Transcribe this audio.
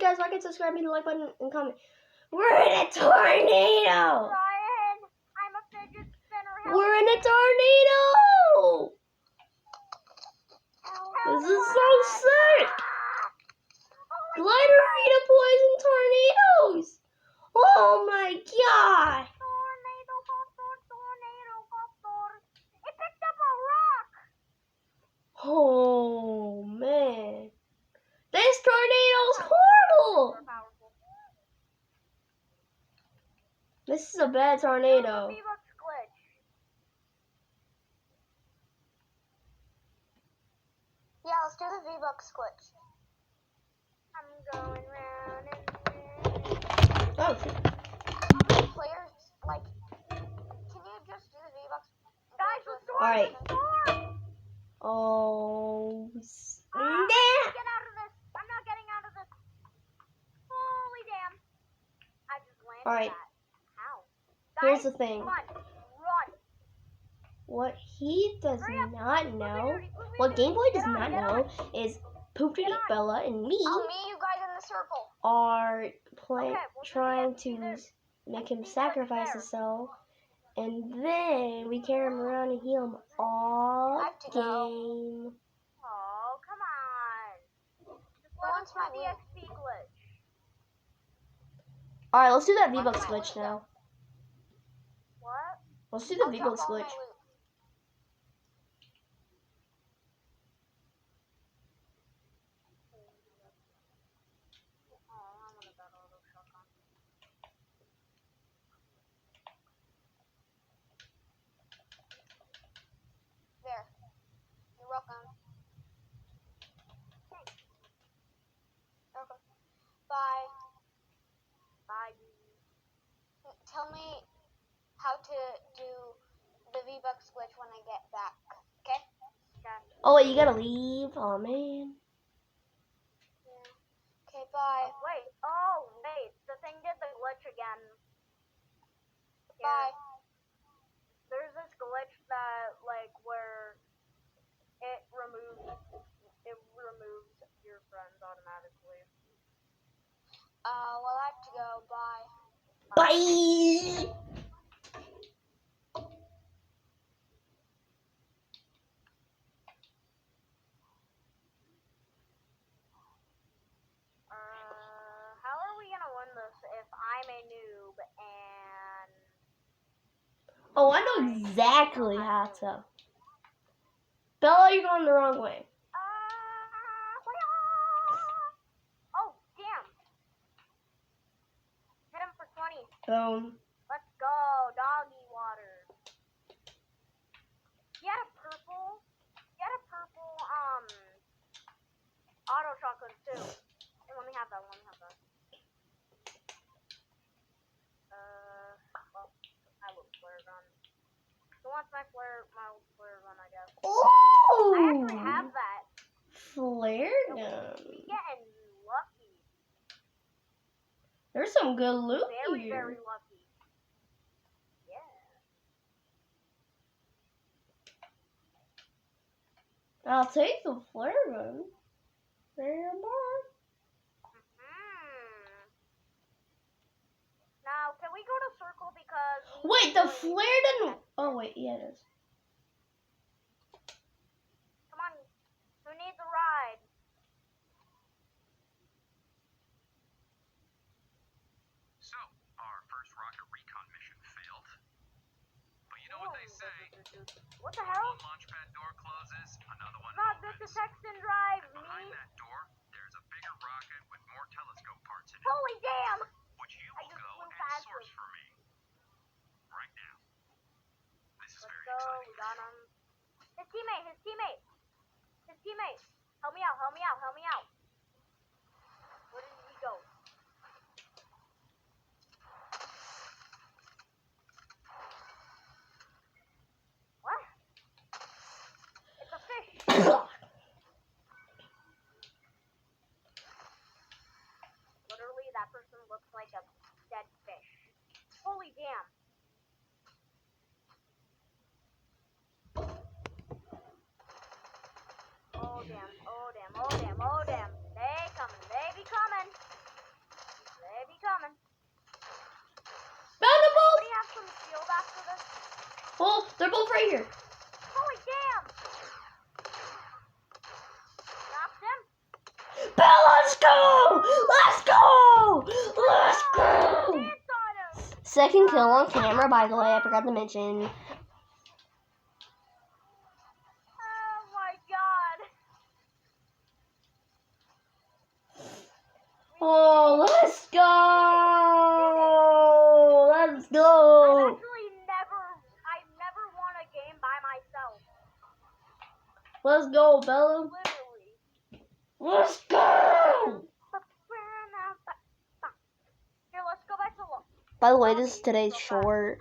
guys, like and subscribe, hit the like button, and comment. We're in a tornado! Ryan, I'm a fidget spinner. We're in a tornado! This is so sick! Glider Rita poison tornadoes! Oh my god! Tornado, tornado. It picked up a rock. Oh man. This tornado's horrible! This is a bad tornado. V-Bucks glitch. Yeah, let's do the V-Bucks glitch. I'm going round and round. Oh shit. Players, like, can you just do the V-Bucks? Guys, let's do Alright. storm. Oh snap! Get out of this. I'm not getting out of this. Holy damn. I just landed Alright. that. How? Here's Guys, the thing. come on. Run. What he does Hurry up. not know, Movie what Game Boy does Get on, not get know, is Poopy Get on. Bella and me I'll meet you guys in the circle. are Okay, we'll trying see to you. make him See you sacrifice there. himself, and then we carry him around and heal him all I have to game. go. Oh, come on. Just let us my do the XP glitch. Alright, let's do that V-Bucks glitch now. What? Let's do the I'll V-Bucks drop all my glitch. loot. Oh, I'm gonna bet all those shotguns. There. You're welcome. Okay. Bye. Bye. Tell me how to do the V-Bucks glitch when I get back. Okay? Oh wait, you gotta leave? Oh man. Yeah. Okay, bye. Oh, wait. The thing did the glitch again. Here. Bye. There's this glitch that, like, where it removes your friends automatically. Well, I have to go. Bye. Bye! How are we gonna win this if I'm a noob and... Oh, I know exactly how to. Bella, you're going the wrong way. Oh, damn. Hit him for 20. Boom. Let's go, doggy water. He had a purple, auto shotgun too. Hey, let me have that, well, I will flare gun. Who wants my flare gun, I guess? Ooh! I actually have that. Flare So gun. we getting lucky. There's some good loot Very, here. very lucky. Yeah. I'll take the flare gun. There you are. Now, can we go to circle because... Wait, the flare didn't... Oh, wait, yeah, it is. Come on, who needs a ride? So, our first rocket recon mission failed. But you know what they say? What the hell? One launch pad door closes, another one Not opens. this detect and drive, And behind me. that door, there's a bigger rocket with more telescope parts in it, Holy damn! which you I will just go flew and past source it. for me. Right now. This is Let's very go, exciting. we got him. His teammate. Help me out. Where did he go? What? It's a fish. Literally, that person looks like a dead fish. Holy damn. Oh damn. They be coming. here. Holy damn! Knocked him. Bell, let's go! Let's go! Let's go! Dance on him. Second kill on camera, by the way, I forgot to mention. Oh my god. Oh, let's go! Let's go! I've never won a game by myself. Let's go, Bella. Literally. Let's go! Here, let's go back to look. By the way, this is today's short.